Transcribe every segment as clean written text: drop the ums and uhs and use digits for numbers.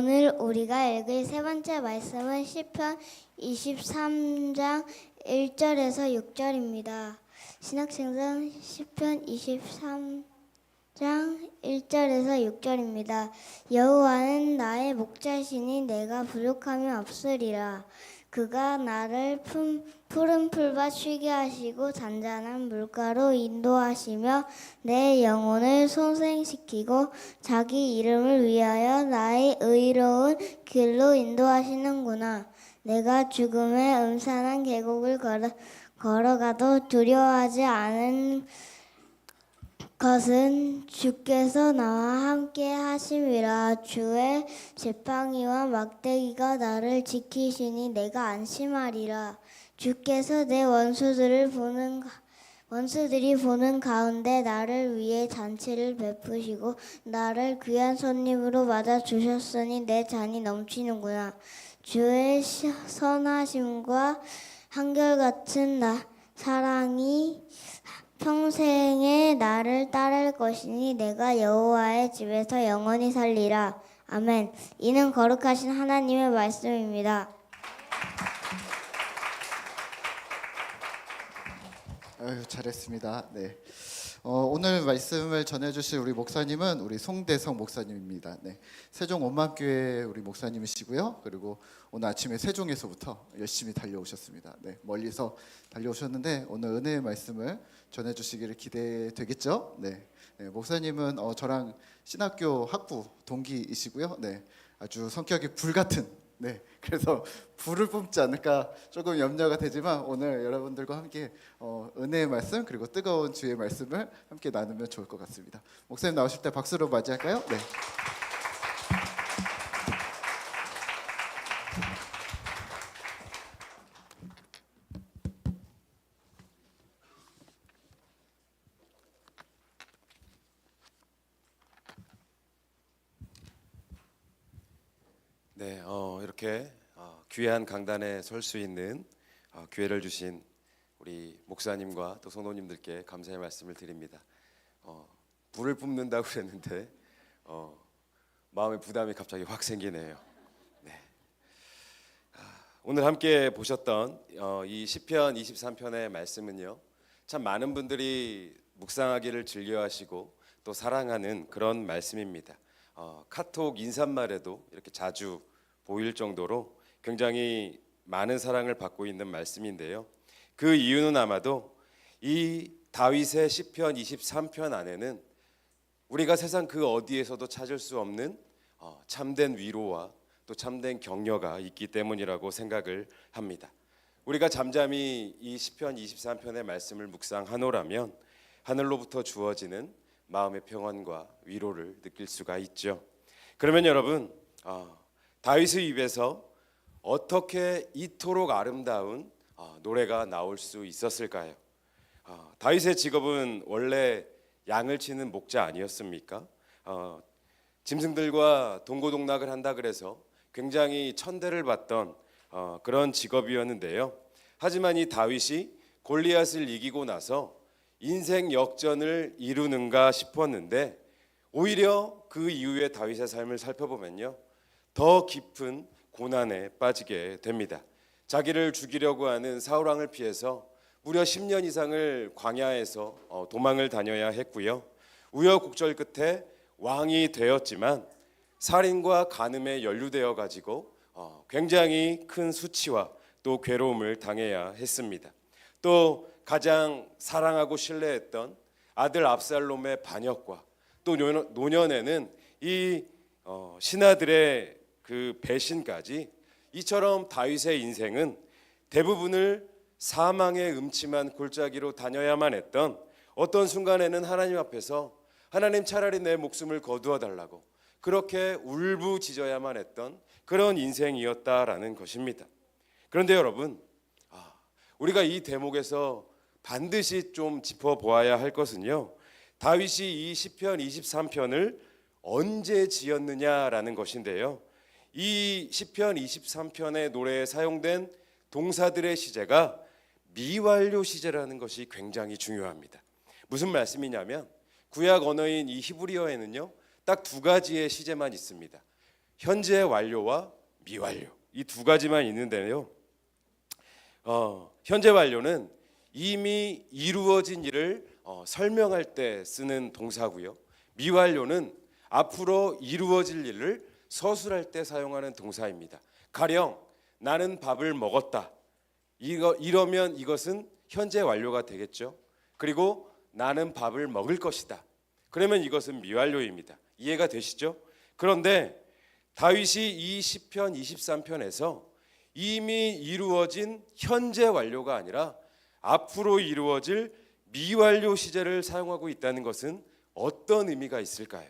오늘 우리가 읽을 세 번째 말씀은 시편 23장 1절에서 6절입니다. 신학생선 시편 23장 1절에서 6절입니다. 여호와는 나의 목자시니 내가 부족함이 없으리라. 그가 나를 푸른 풀밭 쉬게 하시고 잔잔한 물가로 인도하시며 내 영혼을 소생시키고 자기 이름을 위하여 나의 의로운 길로 인도하시는구나. 내가 죽음의 음산한 계곡을 걸어가도 두려워하지 않은 것은 주께서 나와 함께 하심이라. 주의 지팡이와 막대기가 나를 지키시니 내가 안심하리라. 주께서 내 원수들이 보는 가운데 나를 위해 잔치를 베푸시고 나를 귀한 손님으로 맞아 주셨으니 내 잔이 넘치는구나. 주의 선하심과 한결같은 사랑이 평생에 나를 따를 것이니 내가 여호와의 집에서 영원히 살리라. 아멘. 이는 거룩하신 하나님의 말씀입니다. 잘했습니다. 네. 오늘 말씀을 전해주실 우리 목사님은 우리 송대성 목사님입니다. 네. 세종 원만교회 우리 목사님이시고요. 그리고 오늘 아침에 세종에서부터 열심히 달려오셨습니다. 네. 멀리서 달려오셨는데 오늘 은혜의 말씀을 전해주시기를 기대되겠죠? 네. 네. 목사님은 저랑 신학교 학부 동기이시고요. 네. 아주 성격이 불같은. 네, 그래서 불을 뿜지 않을까 조금 염려가 되지만 오늘 여러분들과 함께 은혜의 말씀 그리고 뜨거운 주의 말씀을 함께 나누면 좋을 것 같습니다. 목사님 나오실 때 박수로 맞이할까요? 네. 네, 이렇게 귀한 강단에 설 수 있는 기회를 주신 우리 목사님과 또 성도님들께 감사의 말씀을 드립니다. 불을 뿜는다고 그랬는데 마음의 부담이 갑자기 확 생기네요. 네. 오늘 함께 보셨던 이 시편 23편의 말씀은요, 참 많은 분들이 묵상하기를 즐겨하시고 또 사랑하는 그런 말씀입니다. 카톡 인사말에도 이렇게 자주 보일 정도로 굉장히 많은 사랑을 받고 있는 말씀인데요. 그 이유는 아마도 이 다윗의 시편 23편 안에는 우리가 세상 그 어디에서도 찾을 수 없는 참된 위로와 또 참된 격려가 있기 때문이라고 생각을 합니다. 우리가 잠잠히 이 시편 23편의 말씀을 묵상하노라면 하늘로부터 주어지는 마음의 평안과 위로를 느낄 수가 있죠. 그러면 여러분, 다윗의 입에서 어떻게 이토록 아름다운 노래가 나올 수 있었을까요? 다윗의 직업은 원래 양을 치는 목자 아니었습니까? 짐승들과 동고동락을 한다 그래서 굉장히 천대를 받던 그런 직업이었는데요. 하지만 이 다윗이 골리앗을 이기고 나서 인생 역전을 이루는가 싶었는데 오히려 그 이후의 다윗의 삶을 살펴보면요, 더 깊은 고난에 빠지게 됩니다. 자기를 죽이려고 하는 사울 왕을 피해서 무려 10년 이상을 광야에서 도망을 다녀야 했고요. 우여곡절 끝에 왕이 되었지만 살인과 간음에 연루되어 가지고 굉장히 큰 수치와 또 괴로움을 당해야 했습니다. 또 가장 사랑하고 신뢰했던 아들 압살롬의 반역과 또 노년에는 이 신하들의 그 배신까지, 이처럼 다윗의 인생은 대부분을 사망의 음침한 골짜기로 다녀야만 했던, 어떤 순간에는 하나님 앞에서 하나님 차라리 내 목숨을 거두어 달라고 그렇게 울부짖어야만 했던 그런 인생이었다라는 것입니다. 그런데 여러분, 우리가 이 대목에서 반드시 좀 짚어보아야 할 것은요, 다윗이 이 시편 23편을 언제 지었느냐라는 것인데요. 이 시편 23편의 노래에 사용된 동사들의 시제가 미완료 시제라는 것이 굉장히 중요합니다. 무슨 말씀이냐면 구약 언어인 이 히브리어에는요, 딱 두 가지의 시제만 있습니다. 현재 완료와 미완료 이 두 가지만 있는데요. 현재 완료는 이미 이루어진 일을 설명할 때 쓰는 동사고요. 미완료는 앞으로 이루어질 일을 서술할 때 사용하는 동사입니다. 가령 나는 밥을 먹었다. 이러면 이것은 현재 완료가 되겠죠. 그리고 나는 밥을 먹을 것이다. 그러면 이것은 미완료입니다. 이해가 되시죠? 그런데 다윗이 이 시편 23편에서 이미 이루어진 현재 완료가 아니라 앞으로 이루어질 미완료 시제를 사용하고 있다는 것은 어떤 의미가 있을까요?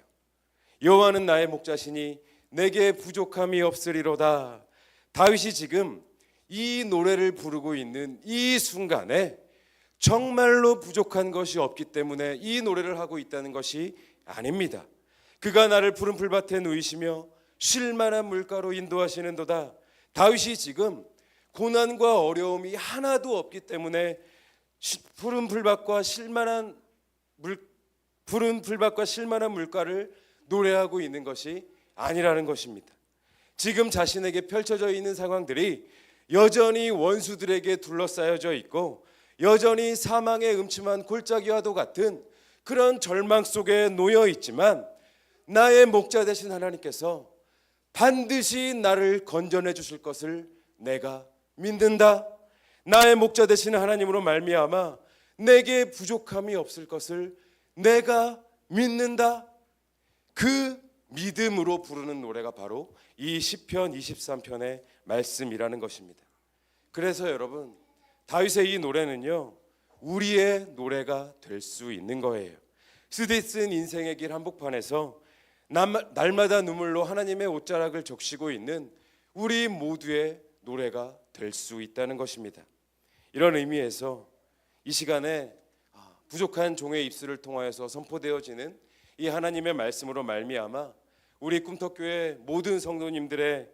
여호와는 나의 목자시니 내게 부족함이 없으리로다. 다윗이 지금 이 노래를 부르고 있는 이 순간에 정말로 부족한 것이 없기 때문에 이 노래를 하고 있다는 것이 아닙니다. 그가 나를 푸른 풀밭에 누이시며 쉴 만한 물가로 인도하시는도다. 다윗이 지금 고난과 어려움이 하나도 없기 때문에 푸른 풀밭과 쉴 만한 물가를 노래하고 있는 것이 아니라는 것입니다. 지금 자신에게 펼쳐져 있는 상황들이 여전히 원수들에게 둘러싸여져 있고 여전히 사망의 음침한 골짜기와도 같은 그런 절망 속에 놓여 있지만 나의 목자 되신 하나님께서 반드시 나를 건져내 주실 것을 내가 믿는다. 나의 목자 되시는 하나님으로 말미암아 내게 부족함이 없을 것을 내가 믿는다. 그 믿음으로 부르는 노래가 바로 이 시편 23편의 말씀이라는 것입니다. 그래서 여러분 다윗의 이 노래는요 우리의 노래가 될 수 있는 거예요. 스디슨 인생의 길 한복판에서 날마다 눈물로 하나님의 옷자락을 적시고 있는 우리 모두의 노래가 될 수 있다는 것입니다. 이런 의미에서 이 시간에 부족한 종의 입술을 통하여서 선포되어지는 이 하나님의 말씀으로 말미암아 우리 꿈터교회 모든 성도님들에게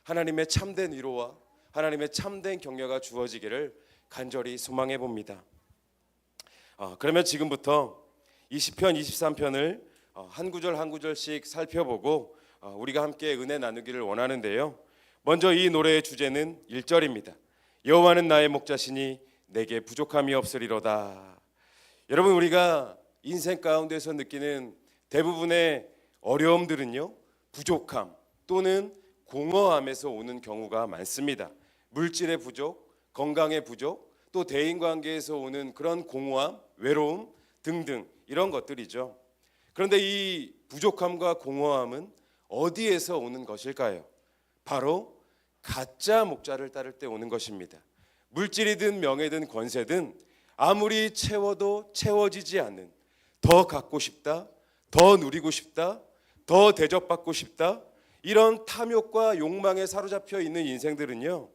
하나님의 참된 위로와 하나님의 참된 격려가 주어지기를 간절히 소망해 봅니다. 그러면 지금부터 이 시편 23편을 한 구절 한 구절씩 살펴보고 우리가 함께 은혜 나누기를 원하는데요. 먼저 이 노래의 주제는 1절입니다. 여호와는 나의 목자시니 내게 부족함이 없으리로다. 여러분 우리가 인생 가운데서 느끼는 대부분의 어려움들은요 부족함 또는 공허함에서 오는 경우가 많습니다. 물질의 부족, 건강의 부족, 또 대인관계에서 오는 그런 공허함, 외로움 등등 이런 것들이죠. 그런데 이 부족함과 공허함은 어디에서 오는 것일까요? 바로 가짜 목자를 따를 때 오는 것입니다. 물질이든 명예든 권세든 아무리 채워도 채워지지 않는 더 갖고 싶다, 더 누리고 싶다, 더 대접받고 싶다 이런 탐욕과 욕망에 사로잡혀 있는 인생들은요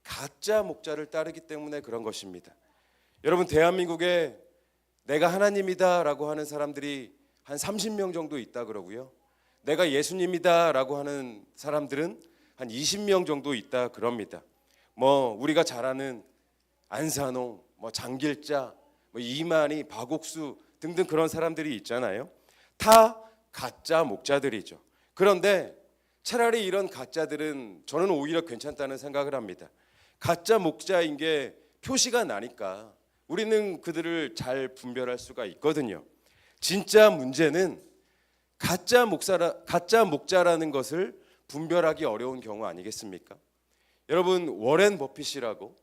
가짜 목자를 따르기 때문에 그런 것입니다. 여러분 대한민국에 내가 하나님이다 라고 하는 사람들이 한 30명 정도 있다 그러고요 내가 예수님이다 라고 하는 사람들은 한 20명 정도 있다 그럽니다. 우리가 잘 아는 안산홍, 장길자, 이만희, 박옥수 등등 그런 사람들이 있잖아요. 다 가짜 목자들이죠. 그런데 차라리 이런 가짜들은 저는 오히려 괜찮다는 생각을 합니다. 가짜 목자인 게 표시가 나니까 우리는 그들을 잘 분별할 수가 있거든요. 진짜 문제는 가짜 목자라는 것을 분별하기 어려운 경우 아니겠습니까? 여러분 워렌 버핏이라고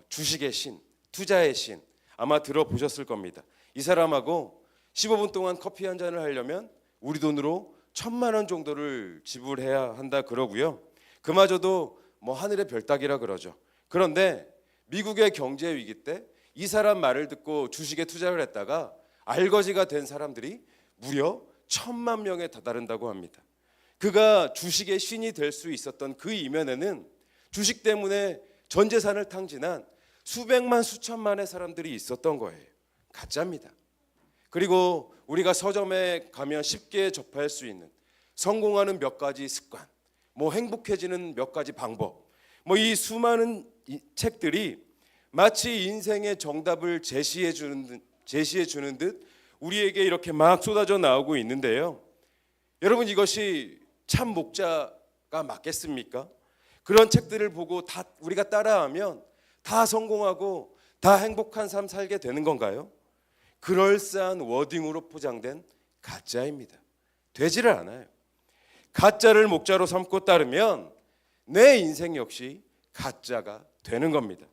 주식의 신, 투자의 신 아마 들어보셨을 겁니다. 이 사람하고 15분 동안 커피 한 잔을 하려면 우리 돈으로 1,000만 원 정도를 지불해야 한다 그러고요. 그마저도 하늘의 별 따기라 그러죠. 그런데 미국의 경제 위기 때 이 사람 말을 듣고 주식에 투자를 했다가 알거지가 된 사람들이 무려 1,000만 명에 다다른다고 합니다. 그가 주식의 신이 될 수 있었던 그 이면에는 주식 때문에 전 재산을 탕진한 수백만 수천만의 사람들이 있었던 거예요. 가짜입니다. 그리고 우리가 서점에 가면 쉽게 접할 수 있는 성공하는 몇 가지 습관, 행복해지는 몇 가지 방법, 이 수많은 책들이 마치 인생의 정답을 제시해 주는 듯 우리에게 이렇게 막 쏟아져 나오고 있는데요. 여러분, 이것이 참 목자가 맞겠습니까? 그런 책들을 보고 다 우리가 따라하면 다 성공하고 다 행복한 삶 살게 되는 건가요? 그럴싸한 워딩으로 포장된 가짜입니다. 되지를 않아요. 가짜를 목자로 삼고 따르면 내 인생 역시 가짜가 되는 겁니다.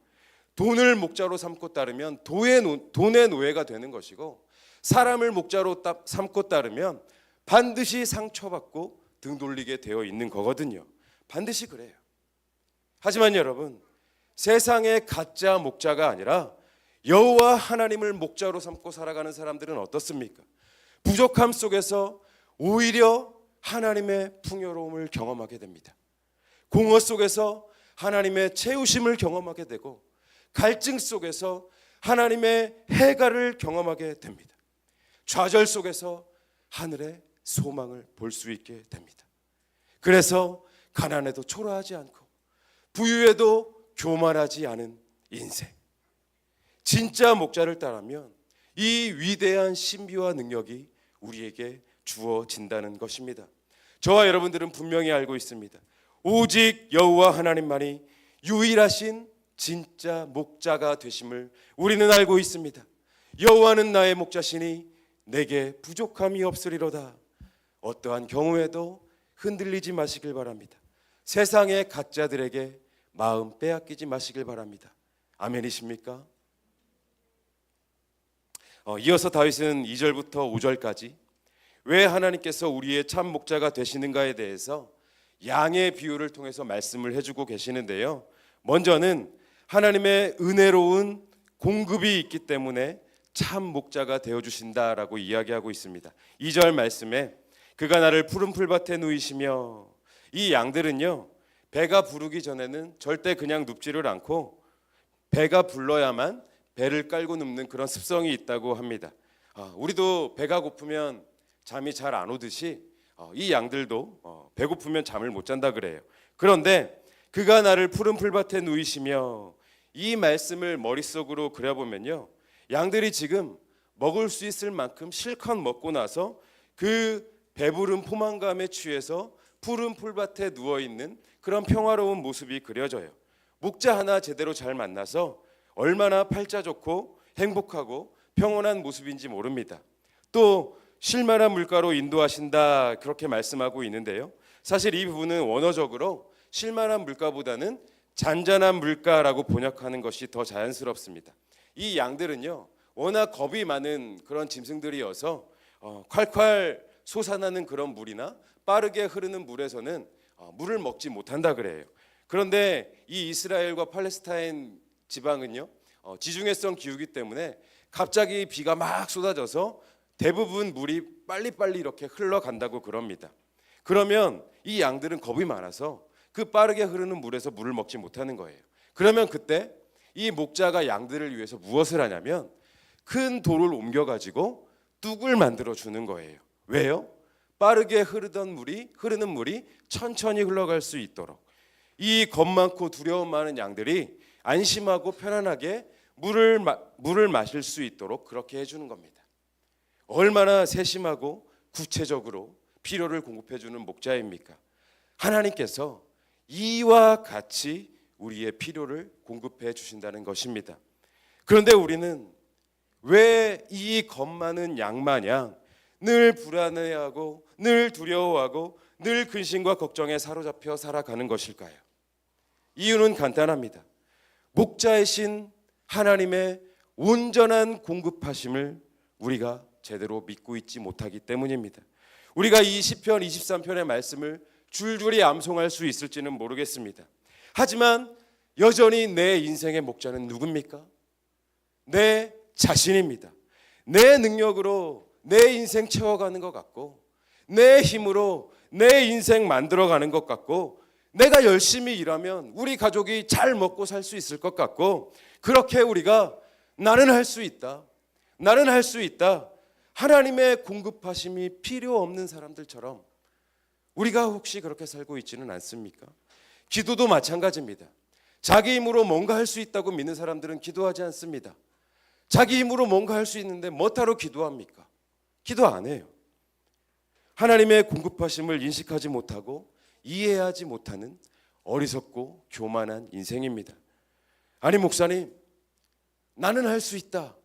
돈을 목자로 삼고 따르면 돈의 노예가 되는 것이고, 사람을 목자로 삼고 따르면 반드시 상처받고 등 돌리게 되어 있는 거거든요. 반드시 그래요. 하지만 여러분, 세상의 가짜 목자가 아니라 여호와 하나님을 목자로 삼고 살아가는 사람들은 어떻습니까? 부족함 속에서 오히려 하나님의 풍요로움을 경험하게 됩니다. 공허 속에서 하나님의 채우심을 경험하게 되고, 갈증 속에서 하나님의 해가를 경험하게 됩니다. 좌절 속에서 하늘의 소망을 볼 수 있게 됩니다. 그래서 가난에도 초라하지 않고 부유에도 교만하지 않은 인생, 진짜 목자를 따르면 이 위대한 신비와 능력이 우리에게 주어진다는 것입니다. 저와 여러분들은 분명히 알고 있습니다. 오직 여호와 하나님만이 유일하신 진짜 목자가 되심을 우리는 알고 있습니다. 여호와는 나의 목자시니 내게 부족함이 없으리로다. 어떠한 경우에도 흔들리지 마시길 바랍니다. 세상의 가짜들에게 마음 빼앗기지 마시길 바랍니다. 아멘이십니까? 이어서 다윗은 2절부터 5절까지 왜 하나님께서 우리의 참 목자가 되시는가에 대해서 양의 비유를 통해서 말씀을 해주고 계시는데요. 먼저는 하나님의 은혜로운 공급이 있기 때문에 참 목자가 되어주신다라고 이야기하고 있습니다. 2절 말씀에 그가 나를 푸른 풀밭에 누이시며, 이 양들은요, 배가 부르기 전에는 절대 그냥 눕지를 않고 배가 불러야만 배를 깔고 눕는 그런 습성이 있다고 합니다. 우리도 배가 고프면 잠이 잘 안 오듯이 이 양들도 배고프면 잠을 못 잔다 그래요. 그런데 그가 나를 푸른 풀밭에 누이시며, 이 말씀을 머릿속으로 그려보면요, 양들이 지금 먹을 수 있을 만큼 실컷 먹고 나서 그 배부른 포만감에 취해서 푸른 풀밭에 누워있는 그런 평화로운 모습이 그려져요. 목자 하나 제대로 잘 만나서 얼마나 팔자 좋고 행복하고 평온한 모습인지 모릅니다. 또 쉴만한 물가로 인도하신다, 그렇게 말씀하고 있는데요, 사실 이 부분은 원어적으로 쉴만한 물가보다는 잔잔한 물가라고 번역하는 것이 더 자연스럽습니다. 이 양들은요, 워낙 겁이 많은 그런 짐승들이어서 콸콸 솟아나는 그런 물이나 빠르게 흐르는 물에서는 물을 먹지 못한다 그래요. 그런데 이 이스라엘과 팔레스타인 지방은요, 지중해성 기후기 때문에 갑자기 비가 막 쏟아져서 대부분 물이 빨리빨리 이렇게 흘러간다고 그럽니다. 그러면 이 양들은 겁이 많아서 그 빠르게 흐르는 물에서 물을 먹지 못하는 거예요. 그러면 그때 이 목자가 양들을 위해서 무엇을 하냐면 큰 돌을 옮겨가지고 뚝을 만들어 주는 거예요. 왜요? 빠르게 흐르는 물이 천천히 흘러갈 수 있도록, 이 겁 많고 두려움 많은 양들이 안심하고 편안하게 물을 마실 수 있도록 그렇게 해주는 겁니다. 얼마나 세심하고 구체적으로 필요를 공급해 주는 목자입니까? 하나님께서 이와 같이 우리의 필요를 공급해 주신다는 것입니다. 그런데 우리는 왜 이 겁 많은 양 마냥 늘 불안해하고 늘 두려워하고 늘 근심과 걱정에 사로잡혀 살아가는 것일까요? 이유는 간단합니다. 목자이신 하나님의 온전한 공급하심을 우리가 제대로 믿고 있지 못하기 때문입니다. 우리가 이 시편 23편의 말씀을 줄줄이 암송할 수 있을지는 모르겠습니다. 하지만 여전히 내 인생의 목자는 누굽니까? 내 자신입니다. 내 능력으로 내 인생 채워가는 것 같고, 내 힘으로 내 인생 만들어가는 것 같고, 내가 열심히 일하면 우리 가족이 잘 먹고 살 수 있을 것 같고, 그렇게 우리가 나는 할 수 있다, 나는 할 수 있다, 하나님의 공급하심이 필요 없는 사람들처럼 우리가 혹시 그렇게 살고 있지는 않습니까? 기도도 마찬가지입니다. 자기 힘으로 뭔가 할 수 있다고 믿는 사람들은 기도하지 않습니다. 자기 힘으로 뭔가 할 수 있는데 뭐하러 기도합니까? 기도 안 해요. 하나님의 공급하심을 인식하지 못하고 이해하지 못하는 어리석고 교만한 인생입니다. 아니 목사님, 나는 할 수 있다.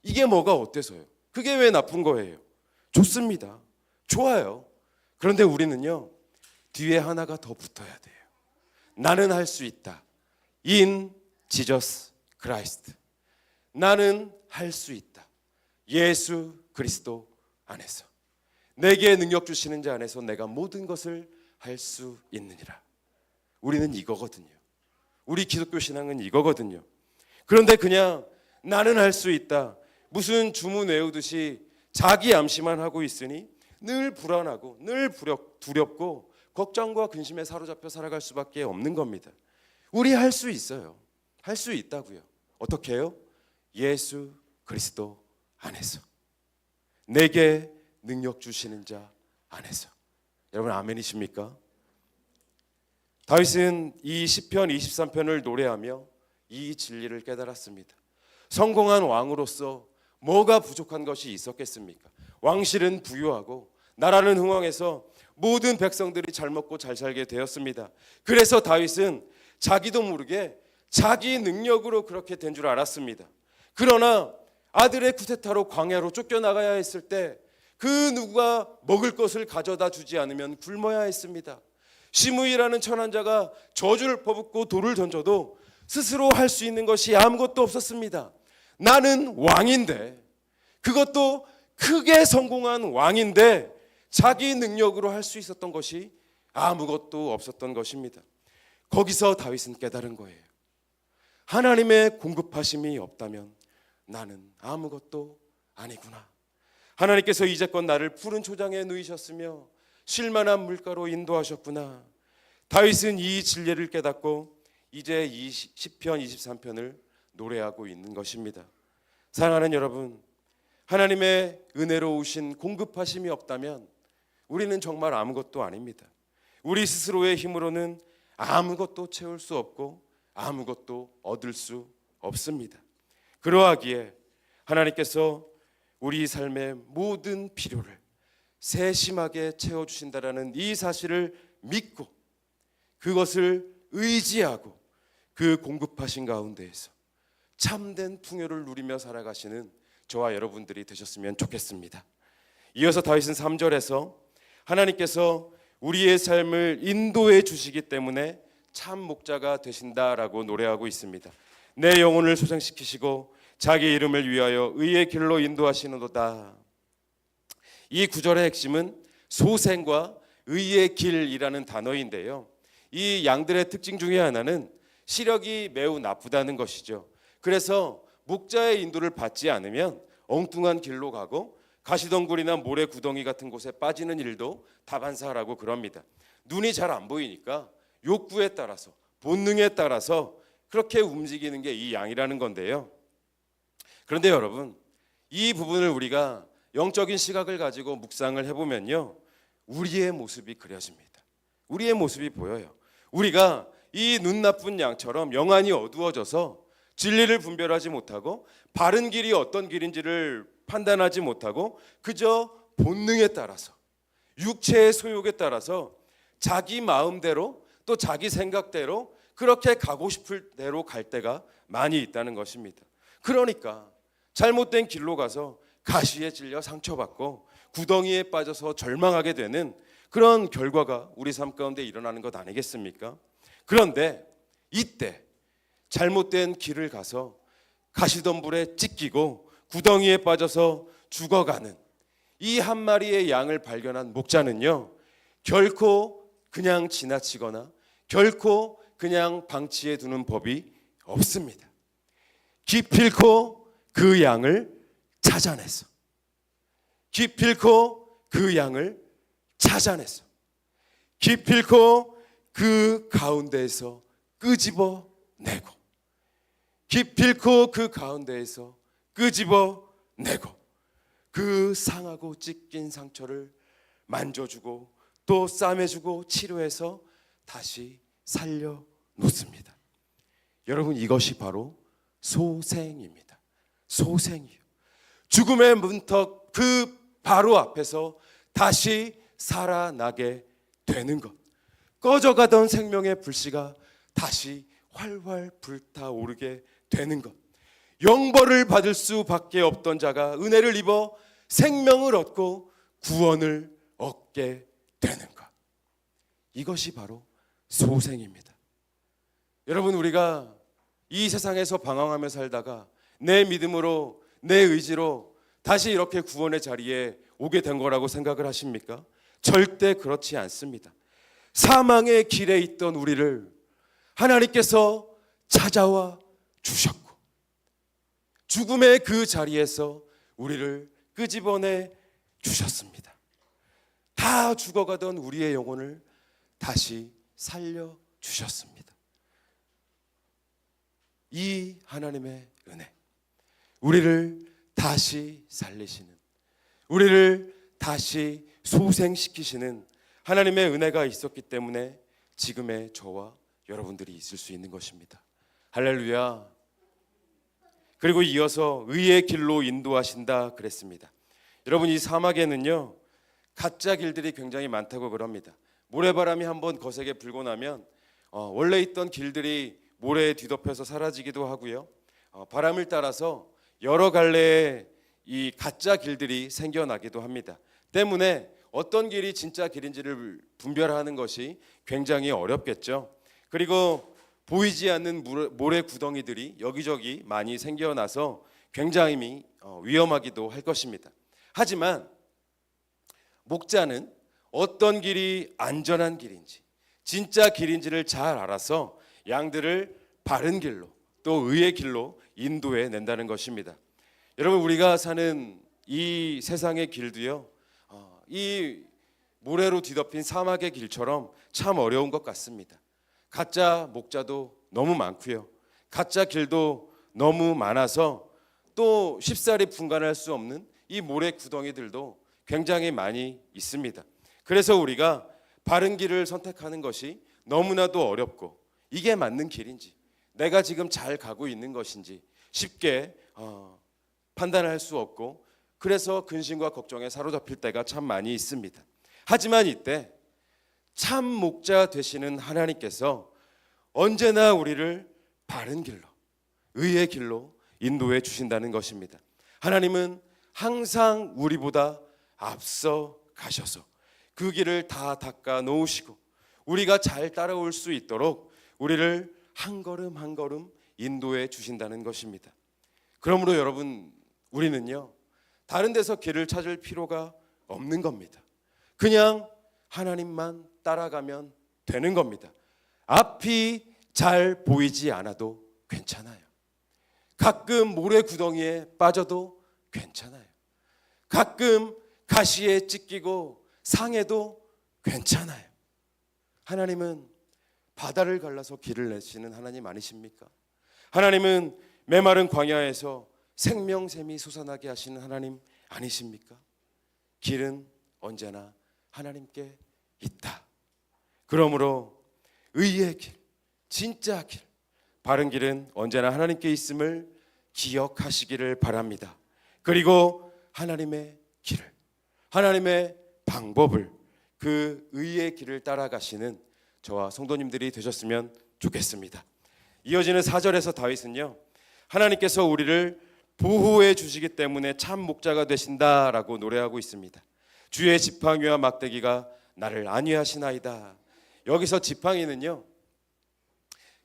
이게 뭐가 어때서요? 그게 왜 나쁜 거예요? 좋습니다. 좋아요. 그런데 우리는요, 뒤에 하나가 더 붙어야 돼요. 나는 할 수 있다. In Jesus Christ. 나는 할 수 있다. 예수 그리스도 안에서. 내게 능력 주시는 자 안에서 내가 모든 것을 할 수 있느니라. 우리는 이거거든요. 우리 기독교 신앙은 이거거든요. 그런데 그냥 나는 할 수 있다. 무슨 주문 외우듯이 자기 암시만 하고 있으니 늘 불안하고 늘 두렵고 걱정과 근심에 사로잡혀 살아갈 수밖에 없는 겁니다. 우리 할 수 있어요. 할 수 있다고요. 어떻게 해요? 예수 그리스도 안에서. 내게 능력 주시는 자 안에서. 여러분 아멘이십니까? 다윗은 이 시편 23편을 노래하며 이 진리를 깨달았습니다. 성공한 왕으로서 뭐가 부족한 것이 있었겠습니까? 왕실은 부유하고 나라는 흥왕해서 모든 백성들이 잘 먹고 잘 살게 되었습니다. 그래서 다윗은 자기도 모르게 자기 능력으로 그렇게 된 줄 알았습니다. 그러나 아들의 쿠데타로 광야로 쫓겨나가야 했을 때 그 누가 먹을 것을 가져다 주지 않으면 굶어야 했습니다. 시므이라는 천한자가 저주를 퍼붓고 돌을 던져도 스스로 할 수 있는 것이 아무것도 없었습니다. 나는 왕인데, 그것도 크게 성공한 왕인데 자기 능력으로 할 수 있었던 것이 아무것도 없었던 것입니다. 거기서 다윗은 깨달은 거예요. 하나님의 공급하심이 없다면 나는 아무것도 아니구나. 하나님께서 이제껏 나를 푸른 초장에 누이셨으며 쉴만한 물가로 인도하셨구나. 다윗은 이 진리를 깨닫고 이제 이 시편 23편을 노래하고 있는 것입니다. 사랑하는 여러분, 하나님의 은혜로 오신 공급하심이 없다면 우리는 정말 아무것도 아닙니다. 우리 스스로의 힘으로는 아무것도 채울 수 없고 아무것도 얻을 수 없습니다. 그러하기에 하나님께서 우리 삶의 모든 필요를 세심하게 채워주신다라는 이 사실을 믿고 그것을 의지하고 그 공급하신 가운데에서 참된 풍요를 누리며 살아가시는 저와 여러분들이 되셨으면 좋겠습니다. 이어서 다윗은 3절에서 하나님께서 우리의 삶을 인도해 주시기 때문에 참 목자가 되신다라고 노래하고 있습니다. 내 영혼을 소생시키시고 자기 이름을 위하여 의의 길로 인도하시는도다. 이 구절의 핵심은 소생과 의의 길이라는 단어인데요, 이 양들의 특징 중에 하나는 시력이 매우 나쁘다는 것이죠. 그래서 목자의 인도를 받지 않으면 엉뚱한 길로 가고 가시덩굴이나 모래 구덩이 같은 곳에 빠지는 일도 다반사라고 그럽니다. 눈이 잘 안 보이니까 욕구에 따라서 본능에 따라서 그렇게 움직이는 게 이 양이라는 건데요. 그런데 여러분, 이 부분을 우리가 영적인 시각을 가지고 묵상을 해보면요, 우리의 모습이 그려집니다. 우리의 모습이 보여요. 우리가 이 눈 나쁜 양처럼 영안이 어두워져서 진리를 분별하지 못하고 바른 길이 어떤 길인지를 판단하지 못하고 그저 본능에 따라서, 육체의 소욕에 따라서 자기 마음대로 또 자기 생각대로 그렇게 가고 싶을 대로 갈 때가 많이 있다는 것입니다. 그러니까 잘못된 길로 가서 가시에 찔려 상처받고 구덩이에 빠져서 절망하게 되는 그런 결과가 우리 삶 가운데 일어나는 것 아니겠습니까? 그런데 이때 잘못된 길을 가서 가시덤불에 찢기고 구덩이에 빠져서 죽어가는 이 한 마리의 양을 발견한 목자는요, 결코 그냥 지나치거나 결코 그냥 방치해 두는 법이 없습니다. 기필코 그 양을 찾아내서, 기필코 그 양을 찾아내서, 기필코 그 가운데에서 끄집어내고, 기필코 그 가운데에서 끄집어내고 그 상하고 찢긴 상처를 만져주고 또 싸매주고 치료해서 다시 살려놓습니다. 여러분, 이것이 바로 소생입니다. 소생이요. 죽음의 문턱 그 바로 앞에서 다시 살아나게 되는 것, 꺼져가던 생명의 불씨가 다시 활활 불타오르게 되는 것, 영벌을 받을 수밖에 없던 자가 은혜를 입어 생명을 얻고 구원을 얻게 되는 것, 이것이 바로 소생입니다. 여러분, 우리가 이 세상에서 방황하며 살다가 내 믿음으로, 내 의지로 다시 이렇게 구원의 자리에 오게 된 거라고 생각을 하십니까? 절대 그렇지 않습니다. 사망의 길에 있던 우리를 하나님께서 찾아와 주셨고, 죽음의 그 자리에서 우리를 끄집어내 주셨습니다. 다 죽어가던 우리의 영혼을 다시 살려 주셨습니다. 이 하나님의 은혜, 우리를 다시 살리시는, 우리를 다시 소생시키시는 하나님의 은혜가 있었기 때문에 지금의 저와 여러분들이 있을 수 있는 것입니다. 할렐루야. 그리고 이어서 의의 길로 인도하신다 그랬습니다. 여러분, 이 사막에는요 가짜 길들이 굉장히 많다고 그럽니다. 모래바람이 한번 거세게 불고 나면 원래 있던 길들이 모래에 뒤덮여서 사라지기도 하고요, 바람을 따라서 여러 갈래의 이 가짜 길들이 생겨나기도 합니다. 때문에 어떤 길이 진짜 길인지를 분별하는 것이 굉장히 어렵겠죠. 그리고 보이지 않는 모래 구덩이들이 여기저기 많이 생겨나서 굉장히 위험하기도 할 것입니다. 하지만 목자는 어떤 길이 안전한 길인지, 진짜 길인지를 잘 알아서 양들을 바른 길로, 또 의의 길로 인도해 낸다는 것입니다. 여러분, 우리가 사는 이 세상의 길도요, 이 모래로 뒤덮인 사막의 길처럼 참 어려운 것 같습니다. 가짜 목자도 너무 많고요, 가짜 길도 너무 많아서 또 쉽사리 분간할 수 없는 이 모래 구덩이들도 굉장히 많이 있습니다. 그래서 우리가 바른 길을 선택하는 것이 너무나도 어렵고, 이게 맞는 길인지, 내가 지금 잘 가고 있는 것인지 쉽게 판단할 수 없고, 그래서 근심과 걱정에 사로잡힐 때가 참 많이 있습니다. 하지만 이때 참 목자 되시는 하나님께서 언제나 우리를 바른 길로, 의의 길로 인도해 주신다는 것입니다. 하나님은 항상 우리보다 앞서 가셔서 그 길을 다 닦아 놓으시고 우리가 잘 따라올 수 있도록 우리를 한 걸음 한 걸음 인도해 주신다는 것입니다. 그러므로 여러분, 우리는요 다른 데서 길을 찾을 필요가 없는 겁니다. 그냥 하나님만 따라가면 되는 겁니다. 앞이 잘 보이지 않아도 괜찮아요. 가끔 모래 구덩이에 빠져도 괜찮아요. 가끔 가시에 찢기고 상해도 괜찮아요. 하나님은 바다를 갈라서 길을 내시는 하나님 아니십니까? 하나님은 메마른 광야에서 생명샘이 솟아나게 하시는 하나님 아니십니까? 길은 언제나 하나님께 있다. 그러므로 의의 길, 진짜 길, 바른 길은 언제나 하나님께 있음을 기억하시기를 바랍니다. 그리고 하나님의 길을, 하나님의 방법을, 그 의의 길을 따라가시는 저와 성도님들이 되셨으면 좋겠습니다. 이어지는 4절에서 다윗은요, 하나님께서 우리를 보호해 주시기 때문에 참 목자가 되신다라고 노래하고 있습니다. 주의 지팡이와 막대기가 나를 안위하시나이다. 여기서 지팡이는요,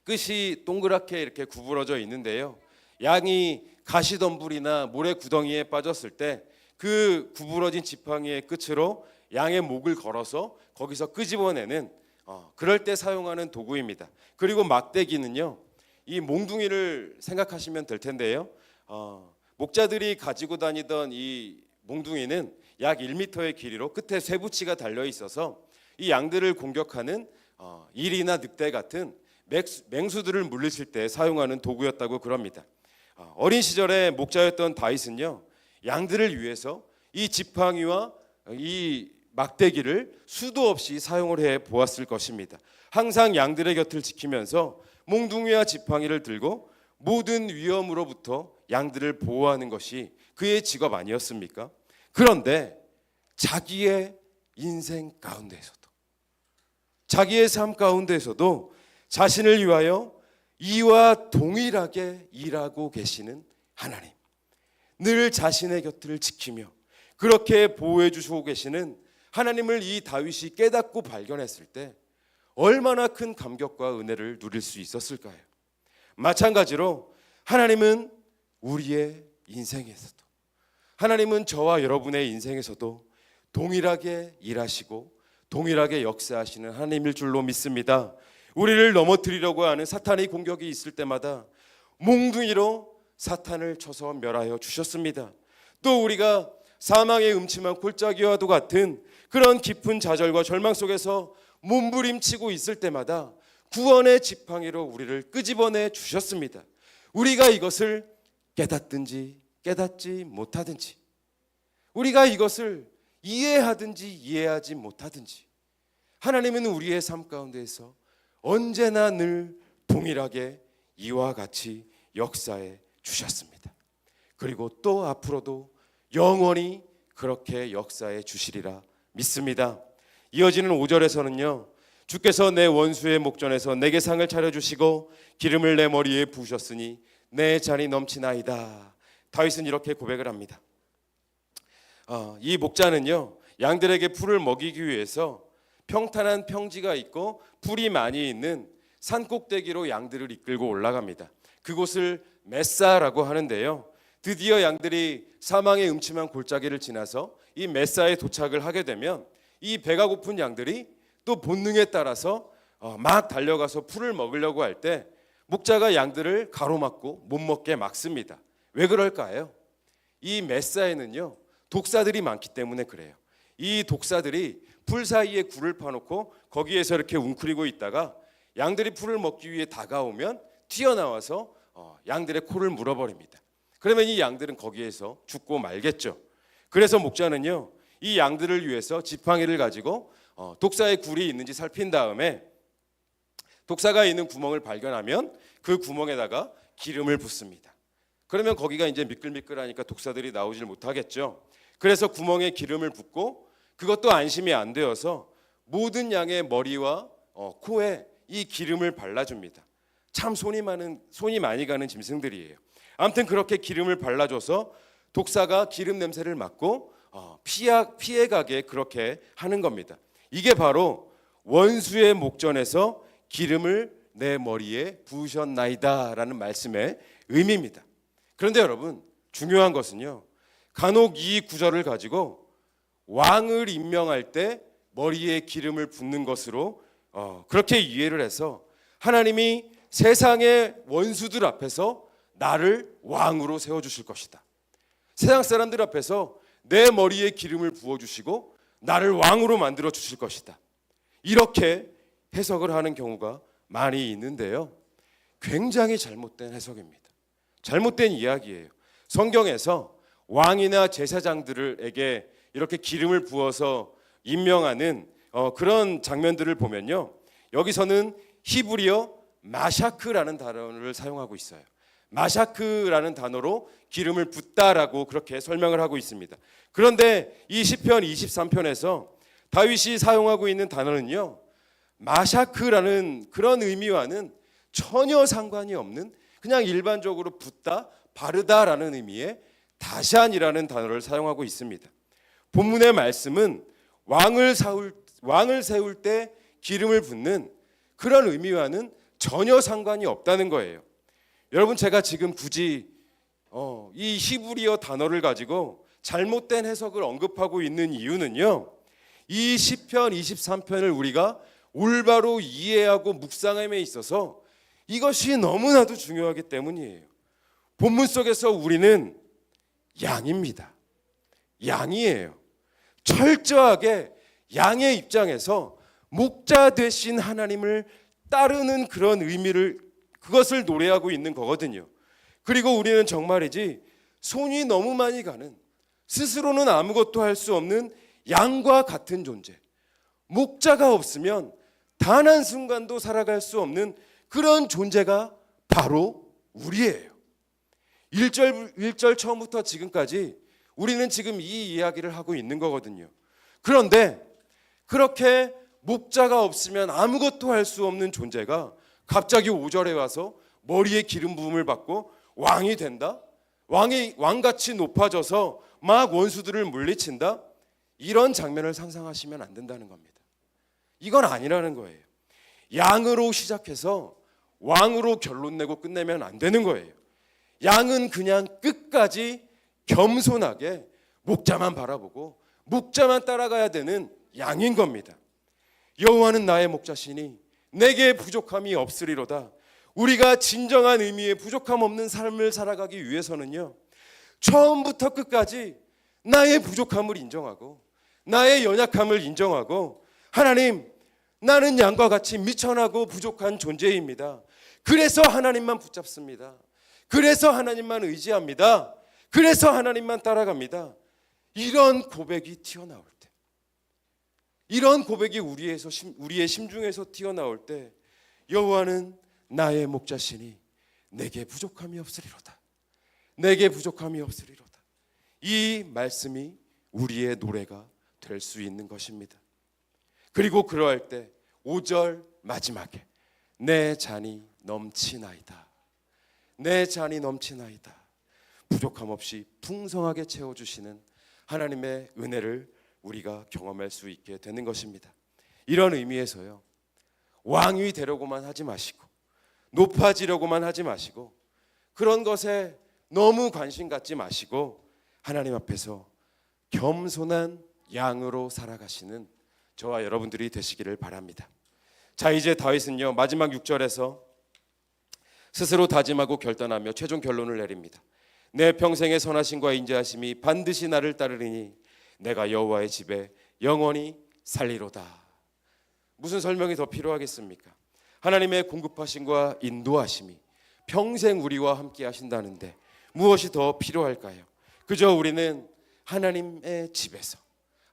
끝이 동그랗게 이렇게 구부러져 있는데요, 양이 가시덤불이나 모래 구덩이에 빠졌을 때 그 구부러진 지팡이의 끝으로 양의 목을 걸어서 거기서 끄집어내는 그럴 때 사용하는 도구입니다. 그리고 막대기는요, 이 몽둥이를 생각하시면 될 텐데요, 목자들이 가지고 다니던 이 몽둥이는 약 1m의 길이로 끝에 쇠붙이가 달려 있어서 이 양들을 공격하는 일이나 늑대 같은 맹수들을 물리칠 때 사용하는 도구였다고 그럽니다. 어린 시절에 목자였던 다윗은요, 양들을 위해서 이 지팡이와 이 막대기를 수도 없이 사용을 해 보았을 것입니다. 항상 양들의 곁을 지키면서 몽둥이와 지팡이를 들고 모든 위험으로부터 양들을 보호하는 것이 그의 직업 아니었습니까? 그런데 자기의 인생 가운데에서도, 자기의 삶 가운데에서도 자신을 위하여 이와 동일하게 일하고 계시는 하나님, 늘 자신의 곁을 지키며 그렇게 보호해 주시고 계시는 하나님을 이 다윗이 깨닫고 발견했을 때 얼마나 큰 감격과 은혜를 누릴 수 있었을까요? 마찬가지로 하나님은 우리의 인생에서도, 하나님은 저와 여러분의 인생에서도 동일하게 일하시고 동일하게 역사하시는 하나님일 줄로 믿습니다. 우리를 넘어뜨리려고 하는 사탄의 공격이 있을 때마다 몽둥이로 사탄을 쳐서 멸하여 주셨습니다. 또 우리가 사망의 음침한 골짜기와도 같은 그런 깊은 좌절과 절망 속에서 몸부림치고 있을 때마다 구원의 지팡이로 우리를 끄집어내 주셨습니다. 우리가 이것을 깨닫든지 깨닫지 못하든지, 우리가 이것을 이해하든지 이해하지 못하든지, 하나님은 우리의 삶 가운데에서 언제나 늘 동일하게 이와 같이 역사해 주셨습니다. 그리고 또 앞으로도 영원히 그렇게 역사해 주시리라 믿습니다. 이어지는 5절에서는요, 주께서 내 원수의 목전에서 내게 상을 차려주시고 기름을 내 머리에 부으셨으니 내 잔이 넘치나이다. 다윗은 이렇게 고백을 합니다. 이 목자는요, 양들에게 풀을 먹이기 위해서 평탄한 평지가 있고 풀이 많이 있는 산꼭대기로 양들을 이끌고 올라갑니다. 그곳을 메사라고 하는데요, 드디어 양들이 사망의 음침한 골짜기를 지나서 이 메사에 도착을 하게 되면 이 배가 고픈 양들이 또 본능에 따라서 막 달려가서 풀을 먹으려고 할 때 목자가 양들을 가로막고 못 먹게 막습니다. 왜 그럴까요? 이 메사에는요, 독사들이 많기 때문에 그래요. 이 독사들이 풀 사이에 굴을 파놓고 거기에서 이렇게 웅크리고 있다가 양들이 풀을 먹기 위해 다가오면 튀어나와서 양들의 코를 물어버립니다. 그러면 이 양들은 거기에서 죽고 말겠죠. 그래서 목자는요, 이 양들을 위해서 지팡이를 가지고 독사의 굴이 있는지 살핀 다음에 독사가 있는 구멍을 발견하면 그 구멍에다가 기름을 붓습니다. 그러면 거기가 이제 미끌미끌하니까 독사들이 나오질 못하겠죠. 그래서 구멍에 기름을 붓고 그것도 안심이 안 되어서 모든 양의 머리와 코에 이 기름을 발라줍니다. 참 손이 많이 가는 짐승들이에요. 아무튼 그렇게 기름을 발라줘서 독사가 기름 냄새를 맡고 피해가게 그렇게 하는 겁니다. 이게 바로 원수의 목전에서 기름을 내 머리에 부으셨나이다 라는 말씀의 의미입니다. 그런데 여러분, 중요한 것은요, 간혹 이 구절을 가지고 왕을 임명할 때 머리에 기름을 붓는 것으로 그렇게 이해를 해서 하나님이 세상의 원수들 앞에서 나를 왕으로 세워주실 것이다, 세상 사람들 앞에서 내 머리에 기름을 부어주시고 나를 왕으로 만들어 주실 것이다, 이렇게 해석을 하는 경우가 많이 있는데요, 굉장히 잘못된 해석입니다. 잘못된 이야기예요. 성경에서 왕이나 제사장들에게 이렇게 기름을 부어서 임명하는 그런 장면들을 보면요, 여기서는 히브리어 마샤크라는 단어를 사용하고 있어요. 마샤크라는 단어로 기름을 붓다라고 그렇게 설명을 하고 있습니다. 그런데 이 시편 23편에서 다윗이 사용하고 있는 단어는요, 마샤크라는 그런 의미와는 전혀 상관이 없는 그냥 일반적으로 붓다, 바르다라는 의미의 다샨이라는 단어를 사용하고 있습니다. 본문의 말씀은 왕을 세울 때 기름을 붓는 그런 의미와는 전혀 상관이 없다는 거예요. 여러분, 제가 지금 굳이 이 히브리어 단어를 가지고 잘못된 해석을 언급하고 있는 이유는요, 이 시편 23편을 우리가 올바로 이해하고 묵상함에 있어서 이것이 너무나도 중요하기 때문이에요. 본문 속에서 우리는 양입니다. 양이에요. 철저하게 양의 입장에서 목자 되신 하나님을 따르는 그런 의미를, 그것을 노래하고 있는 거거든요. 그리고 우리는 정말이지 손이 너무 많이 가는, 스스로는 아무것도 할 수 없는 양과 같은 존재, 목자가 없으면 단 한순간도 살아갈 수 없는 그런 존재가 바로 우리예요. 1절 처음부터 지금까지 우리는 지금 이 이야기를 하고 있는 거거든요. 그런데 그렇게 목자가 없으면 아무것도 할 수 없는 존재가 갑자기 5절에 와서 머리에 기름 부음을 받고 왕이 된다? 왕같이 높아져서 막 원수들을 물리친다? 이런 장면을 상상하시면 안 된다는 겁니다. 이건 아니라는 거예요. 양으로 시작해서 왕으로 결론 내고 끝내면 안 되는 거예요. 양은 그냥 끝까지 겸손하게 목자만 바라보고 목자만 따라가야 되는 양인 겁니다. 여호와는 나의 목자시니 내게 부족함이 없으리로다. 우리가 진정한 의미의 부족함 없는 삶을 살아가기 위해서는요, 처음부터 끝까지 나의 부족함을 인정하고 나의 연약함을 인정하고, 하나님, 나는 양과 같이 미천하고 부족한 존재입니다. 그래서 하나님만 붙잡습니다. 그래서 하나님만 의지합니다. 그래서 하나님만 따라갑니다. 이런 고백이 튀어나올 때, 이런 고백이 우리의 심중에서 튀어나올 때, 여호와는 나의 목자시니 내게 부족함이 없으리로다. 내게 부족함이 없으리로다. 이 말씀이 우리의 노래가 될 수 있는 것입니다. 그리고 그러할 때 5절 마지막에 내 잔이 넘치나이다. 내 잔이 넘치나이다. 부족함 없이 풍성하게 채워주시는 하나님의 은혜를 우리가 경험할 수 있게 되는 것입니다. 이런 의미에서요, 왕이 되려고만 하지 마시고 높아지려고만 하지 마시고 그런 것에 너무 관심 갖지 마시고 하나님 앞에서 겸손한 양으로 살아가시는 저와 여러분들이 되시기를 바랍니다. 자, 이제 다윗은요, 마지막 6절에서 스스로 다짐하고 결단하며 최종 결론을 내립니다. 내 평생의 선하심과 인자하심이 반드시 나를 따르리니 내가 여호와의 집에 영원히 살리로다. 무슨 설명이 더 필요하겠습니까? 하나님의 공급하심과 인도하심이 평생 우리와 함께 하신다는데 무엇이 더 필요할까요? 그저 우리는 하나님의 집에서,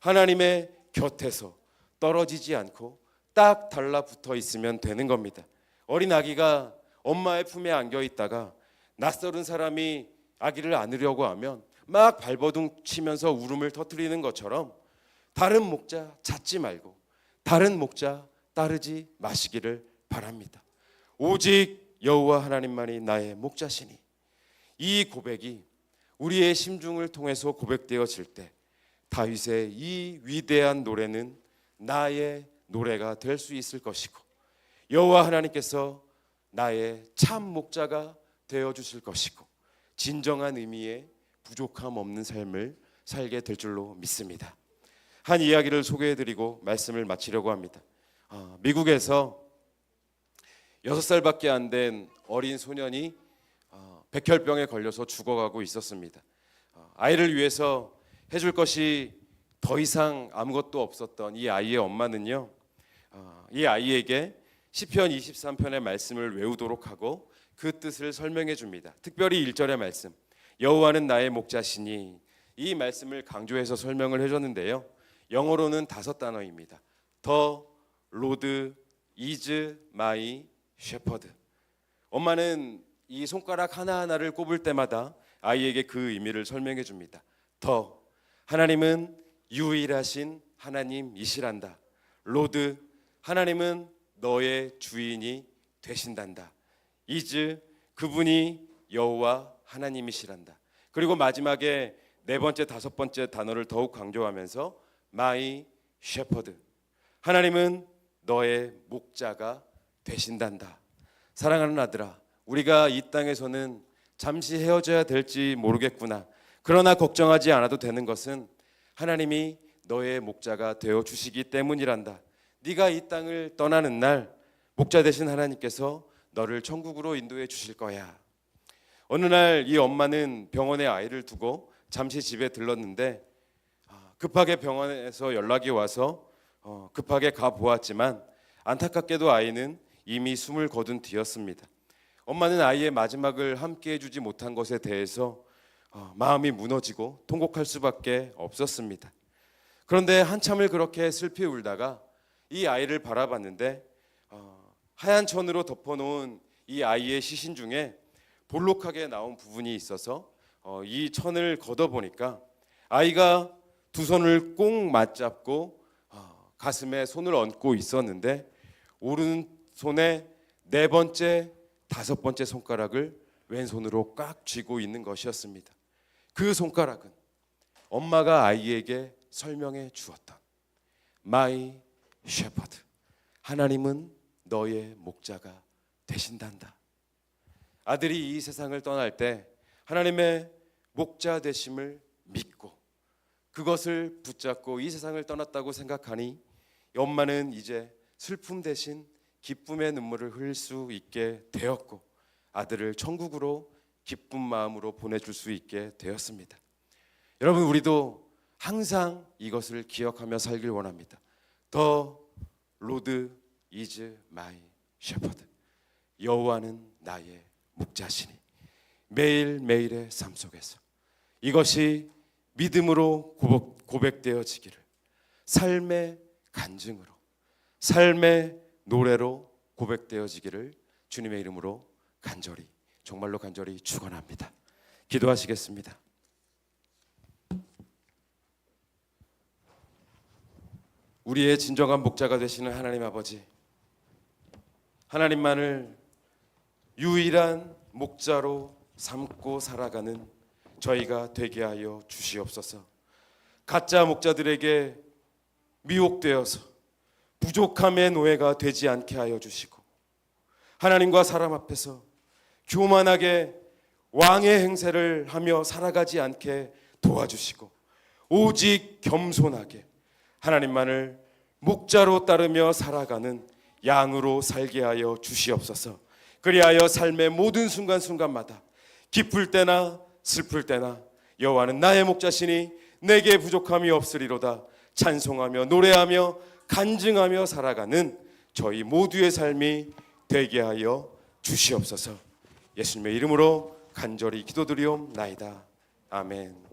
하나님의 곁에서 떨어지지 않고 딱 달라붙어 있으면 되는 겁니다. 어린 아기가 엄마의 품에 안겨 있다가 낯설은 사람이 아기를 안으려고 하면 막 발버둥 치면서 울음을 터뜨리는 것처럼 다른 목자 찾지 말고 다른 목자 따르지 마시기를 바랍니다. 오직 여호와 하나님만이 나의 목자시니, 이 고백이 우리의 심중을 통해서 고백되어질 때 다윗의 이 위대한 노래는 나의 노래가 될 수 있을 것이고, 여호와 하나님께서 나의 참 목자가 되어 주실 것이고, 진정한 의미의 부족함 없는 삶을 살게 될 줄로 믿습니다. 한 이야기를 소개해드리고 말씀을 마치려고 합니다. 미국에서 6살밖에 안 된 어린 소년이 백혈병에 걸려서 죽어가고 있었습니다. 아이를 위해서 해줄 것이 더 이상 아무것도 없었던 이 아이의 엄마는요, 이 아이에게 시편 23편의 말씀을 외우도록 하고 그 뜻을 설명해 줍니다. 특별히 1절의 말씀, 여호와는 나의 목자시니, 이 말씀을 강조해서 설명을 해줬는데요, 영어로는 5단어입니다. The Lord is my shepherd. 엄마는 이 손가락 하나하나를 꼽을 때마다 아이에게 그 의미를 설명해 줍니다. 더, 하나님은 유일하신 하나님이시란다. 로드, 하나님은 너의 주인이 되신단다. 이즈, 그분이 여호와 하나님이시란다. 그리고 마지막에 4번째, 5번째 단어를 더욱 강조하면서 마이 셰퍼드, 하나님은 너의 목자가 되신단다. 사랑하는 아들아, 우리가 이 땅에서는 잠시 헤어져야 될지 모르겠구나. 그러나 걱정하지 않아도 되는 것은 하나님이 너의 목자가 되어 주시기 때문이란다. 네가 이 땅을 떠나는 날 목자 되신 하나님께서 너를 천국으로 인도해 주실 거야. 어느 날 이 엄마는 병원에 아이를 두고 잠시 집에 들렀는데 급하게 병원에서 연락이 와서 급하게 가보았지만 안타깝게도 아이는 이미 숨을 거둔 뒤였습니다. 엄마는 아이의 마지막을 함께 해주지 못한 것에 대해서 마음이 무너지고 통곡할 수밖에 없었습니다. 그런데 한참을 그렇게 슬피 울다가 이 아이를 바라봤는데 하얀 천으로 덮어놓은 이 아이의 시신 중에 볼록하게 나온 부분이 있어서 이 천을 걷어보니까 아이가 두 손을 꼭 맞잡고 가슴에 손을 얹고 있었는데 오른손에 4번째, 5번째 손가락을 왼손으로 꽉 쥐고 있는 것이었습니다. 그 손가락은 엄마가 아이에게 설명해 주었던 My Shepherd, 하나님은 너의 목자가 되신단다. 아들이 이 세상을 떠날 때 하나님의 목자 되심을 믿고 그것을 붙잡고 이 세상을 떠났다고 생각하니 엄마는 이제 슬픔 대신 기쁨의 눈물을 흘릴 수 있게 되었고 아들을 천국으로 기쁜 마음으로 보내줄 수 있게 되었습니다. 여러분, 우리도 항상 이것을 기억하며 살길 원합니다. The Lord is my shepherd. 여호와는 나의 목자시니. 매일매일의 삶 속에서 이것이 믿음으로 고백되어지기를, 삶의 간증으로, 삶의 노래로 고백되어지기를 주님의 이름으로 간절히, 정말로 간절히 축원합니다. 기도하시겠습니다. 우리의 진정한 목자가 되시는 하나님 아버지, 하나님만을 유일한 목자로 삼고 살아가는 저희가 되게 하여 주시옵소서. 가짜 목자들에게 미혹되어서 부족함의 노예가 되지 않게 하여 주시고, 하나님과 사람 앞에서 교만하게 왕의 행세를 하며 살아가지 않게 도와주시고, 오직 겸손하게 하나님만을 목자로 따르며 살아가는 양으로 살게 하여 주시옵소서. 그리하여 삶의 모든 순간순간마다 기쁠 때나 슬플 때나 여호와는 나의 목자시니 내게 부족함이 없으리로다 찬송하며 노래하며 간증하며 살아가는 저희 모두의 삶이 되게 하여 주시옵소서. 예수님의 이름으로 간절히 기도드리옵나이다. 아멘.